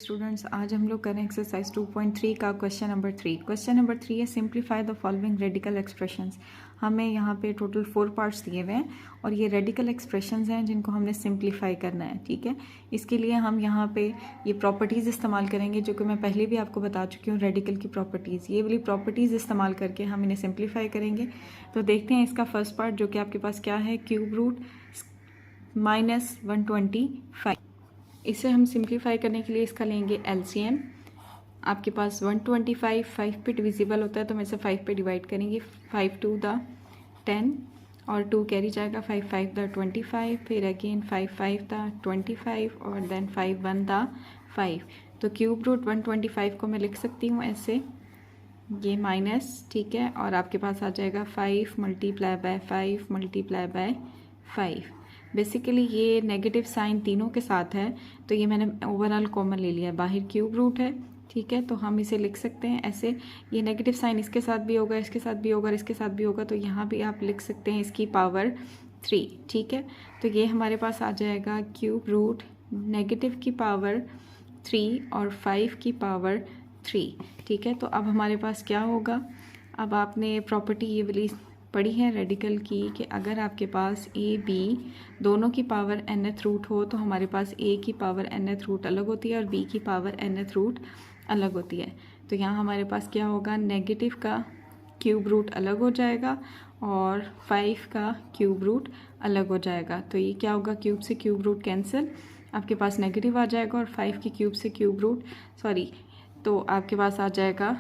Students, आज हम लोग करें एक्सरसाइज 2.3 का क्वेश्चन नंबर 3। क्वेश्चन नंबर 3 है simplify the following radical expressions. हमें यहाँ पे टोटल 4 पार्ट्स दिए हुए हैं और ये रेडिकल एक्सप्रेशंस हैं जिनको हमने सिंप्लीफाई करना है। ठीक है, इसके लिए हम यहाँ पे ये प्रॉपर्टीज़ इस्तेमाल करेंगे जो कि मैं पहले भी आपको बता चुकी हूँ। रेडिकल की प्रॉपर्टीज़, ये वाली प्रॉपर्टीज़ इस्तेमाल करके हम इन्हें सिंप्लीफाई करेंगे। तो देखते हैं इसका फर्स्ट पार्ट जो कि आपके पास क्या है, क्यूब रूट -125। इसे हम सिंप्लीफाई करने के लिए इसका लेंगे एलसीएम। आपके पास 125 5 पे डिविजिबल होता है तो हम इसे 5 पे डिवाइड करेंगे। 5 2 द 10 और 2 कैरी जाएगा। 5 5 द 25, फिर अगेन 5 5 द 25 और देन 5 1 द 5। तो क्यूब रूट 125 को मैं लिख सकती हूँ ऐसे, ये माइनस, ठीक है, और आपके पास आ जाएगा 5 multiply by 5 multiply by 5। Basically ये नेगेटिव साइन तीनों के साथ है तो ये मैंने ओवरऑल कॉमन ले लिया है। बाहर क्यूब रूट है, ठीक है, तो हम इसे लिख सकते हैं ऐसे। ये नेगेटिव साइन इसके साथ भी होगा, इसके साथ भी होगा, इसके साथ भी होगा, तो यहाँ भी आप लिख सकते हैं इसकी पावर 3। ठीक है, तो ये हमारे पास आ जाएगा क्यूब रूट नेगेटिव की पावर 3 और 5 की पावर 3। ठीक है, तो अब हमारे पास क्या होगा, अब आपने प्रॉपर्टी ये वाली पढ़ी है रेडिकल की कि अगर आपके पास ए बी दोनों की पावर nth रूट हो तो हमारे पास ए की पावर nth रूट अलग होती है और बी की पावर nth रूट अलग होती है। तो यहाँ हमारे पास क्या होगा, नेगेटिव का क्यूब रूट अलग हो जाएगा और 5 का क्यूब रूट अलग हो जाएगा। तो ये क्या होगा, क्यूब से क्यूब रूट कैंसिल, आपके पास नेगेटिव आ जाएगा और 5 के क्यूब से क्यूब रूट तो आपके पास आ जाएगा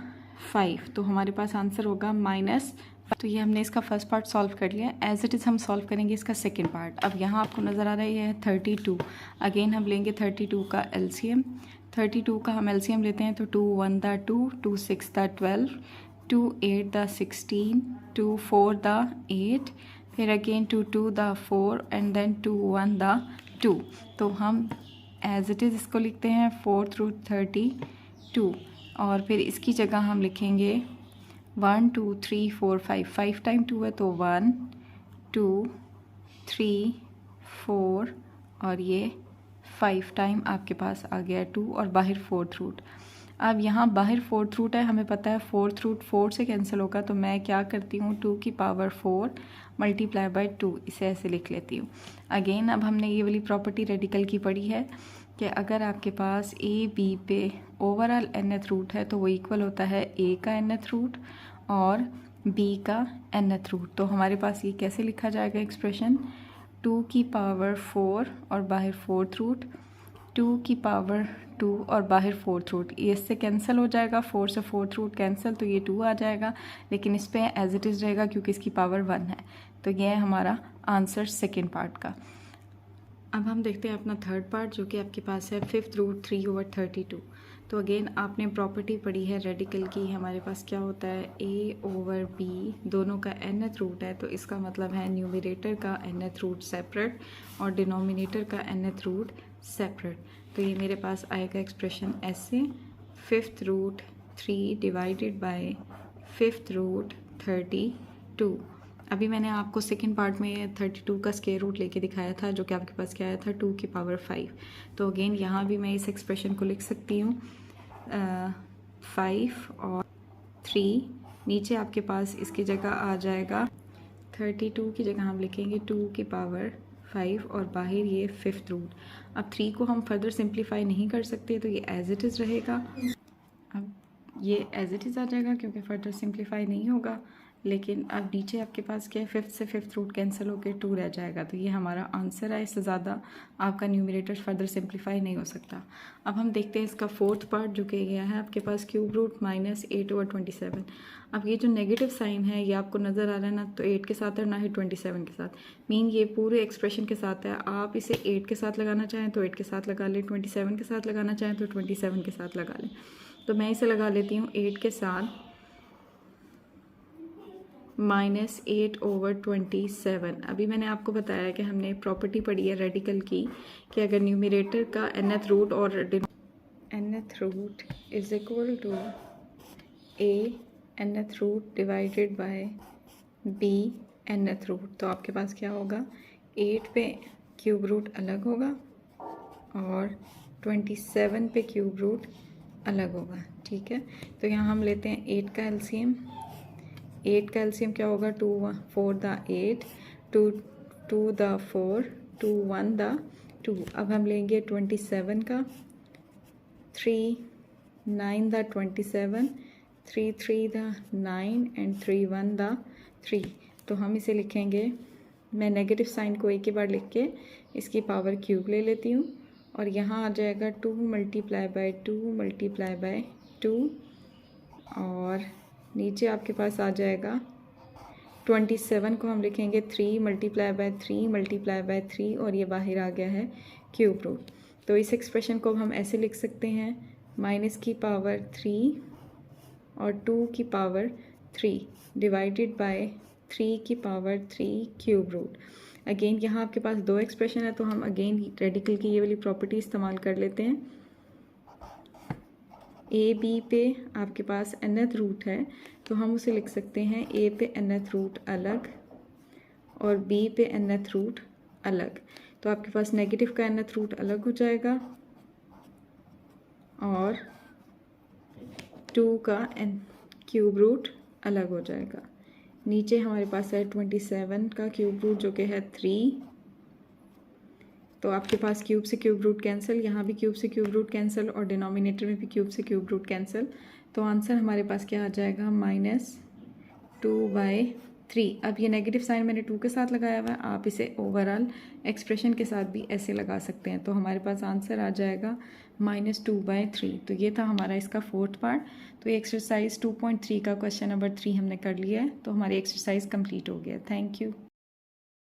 5। तो हमारे पास आंसर होगा माइनस। तो ये हमने इसका फर्स्ट पार्ट सॉल्व कर लिया। एज इट इज़ हम सॉल्व करेंगे इसका सेकंड पार्ट। अब यहाँ आपको नज़र आ रहा है ये है 32। अगेन हम लेंगे 32 का एलसीएम। 32 का हम एलसीएम लेते हैं तो 2 1 द 2, 2 6 द 12, 2 8 द 16, 2 4 द 8, फिर again 2 2 the 4 and then 2 1 the 2। तो हम एज इट इज़ इसको लिखते हैं 4 रूट 32 और फिर इसकी जगह हम लिखेंगे 1 2 3 4 5। 5 टाइम 2 है तो 1 2 3 4 और ये 5 टाइम आपके पास आ गया 2 और बाहर 4th रूट। अब यहाँ बाहर 4th रूट है, हमें पता है 4th रूट 4 से कैंसिल होगा, तो मैं क्या करती हूँ 2 की पावर 4 मल्टीप्लाई बाय 2, इसे ऐसे लिख लेती हूँ। अगेन अब हमने ये वाली प्रॉपर्टी रेडिकल की पढ़ी है कि अगर आपके पास ए बी पे ओवरऑल nth रूट है तो वो इक्वल होता है ए का nth रूट और बी का nth रूट। तो हमारे पास ये कैसे लिखा जाएगा एक्सप्रेशन, 2 की पावर 4 और बाहर 4th रूट, 2 की पावर 2 और बाहर 4th रूट, ये इससे कैंसिल हो जाएगा, 4 से 4th रूट कैंसिल, तो ये 2 आ जाएगा, लेकिन इस पे एज इट इज़ रहेगा क्योंकि इसकी पावर 1 है। तो ये है हमारा आंसर सेकेंड पार्ट का। अब हम देखते हैं अपना थर्ड पार्ट जो कि आपके पास है 5th रूट 3/32। तो अगेन आपने प्रॉपर्टी पढ़ी है रेडिकल की, हमारे पास क्या होता है a ओवर b दोनों का nth रूट है, तो इसका मतलब है न्यूमरेटर का nth रूट सेपरेट और डिनोमिनेटर का nth रूट सेपरेट। तो ये मेरे पास आएगा एक्सप्रेशन ऐसे, 5th root 3 divided by 5th root 32। अभी मैंने आपको सेकेंड पार्ट में 32 का स्क्वायर रूट लेके दिखाया था जो कि आपके पास क्या आया था 2 की पावर 5। तो अगेन यहाँ भी मैं इस एक्सप्रेशन को लिख सकती हूँ 5 और 3, नीचे आपके पास इसकी जगह आ जाएगा 32 की जगह हम लिखेंगे 2 की पावर 5 और बाहर ये 5th रूट। अब 3 को हम फर्दर सिंप्लीफाई नहीं कर सकते तो ये एज इट इज़ रहेगा। अब ये एज इट इज़ आ जाएगा क्योंकि फर्दर सिंप्लीफाई नहीं होगा, लेकिन अब नीचे आपके पास क्या है 5th से 5th रूट कैंसिल होकर 2 रह जाएगा। तो ये हमारा आंसर है, इससे ज़्यादा आपका न्यूमरेटर फर्दर सिंप्लीफाई नहीं हो सकता। अब हम देखते हैं इसका फोर्थ पार्ट जो कि गया है आपके पास क्यूब रूट -8/27। अब ये जो नेगेटिव साइन है ये आपको नज़र आ रहा है ना, तो 8 के साथ है ना ही 27 के साथ, मीन ये पूरे एक्सप्रेशन के साथ है। आप इसे 8 के साथ लगाना चाहें तो 8 के साथ लगा लें, 27 के साथ लगाना चाहें तो 27 के साथ लगा लें। तो मैं इसे लगा लेती हूँ 8 के साथ -8/27। अभी मैंने आपको बताया कि हमने प्रॉपर्टी पढ़ी है रेडिकल की कि अगर न्यूमरेटर का nth रूट और nth root is equal to a nth root divided by b nth root, तो आपके पास क्या होगा 8 पे क्यूब रूट अलग होगा और 27 पे क्यूब रूट अलग होगा, ठीक है। तो यहाँ हम लेते हैं 8 का एलसीएम। 8 का एलसीएम क्या होगा, 2 4 द 8, 2 द 4, 2 1 द 2। अब हम लेंगे 27 का, 3 9 द 27, 3 3 द 9 एंड 3 1 द 3। तो हम इसे लिखेंगे, मैं नेगेटिव साइन को एक ही बार लिख के इसकी पावर क्यूब ले लेती हूँ, और यहाँ आ जाएगा 2 मल्टीप्लाई बाय 2 मल्टीप्लाई बाय 2, और नीचे आपके पास आ जाएगा 27 को हम लिखेंगे 3 मल्टीप्लाई बाय 3 मल्टीप्लाई बाय 3, और ये बाहर आ गया है क्यूब रूट। तो इस एक्सप्रेशन को हम ऐसे लिख सकते हैं, माइनस की पावर 3 और 2 की पावर 3 डिवाइडेड बाय 3 की पावर 3 क्यूब रूट। अगेन यहाँ आपके पास दो एक्सप्रेशन है, तो हम अगेन रेडिकल की ये वाली प्रॉपर्टी इस्तेमाल कर लेते हैं। ए बी पे आपके पास nth रूट है, तो हम उसे लिख सकते हैं ए पे nth रूट अलग और बी पे nth रूट अलग। तो आपके पास नेगेटिव का nth रूट अलग हो जाएगा और 2 का क्यूब रूट अलग हो जाएगा। नीचे हमारे पास है 27 का क्यूब रूट जो कि है 3। तो आपके पास क्यूब से क्यूब रूट कैंसिल, यहाँ भी क्यूब से क्यूब रूट कैंसिल, और डिनोमिनेटर में भी क्यूब से क्यूब रूट कैंसिल। तो आंसर हमारे पास क्या आ जाएगा, -2/3। अब ये नेगेटिव साइन मैंने 2 के साथ लगाया हुआ है, आप इसे ओवरऑल एक्सप्रेशन के साथ भी ऐसे लगा सकते हैं। तो हमारे पास आंसर आ जाएगा -2/3। तो ये था हमारा इसका 4th पार्ट। तो ये एक्सरसाइज 2.3 का क्वेश्चन नंबर 3 हमने कर लिया है। तो हमारी एक्सरसाइज कंप्लीट हो गया। Thank you.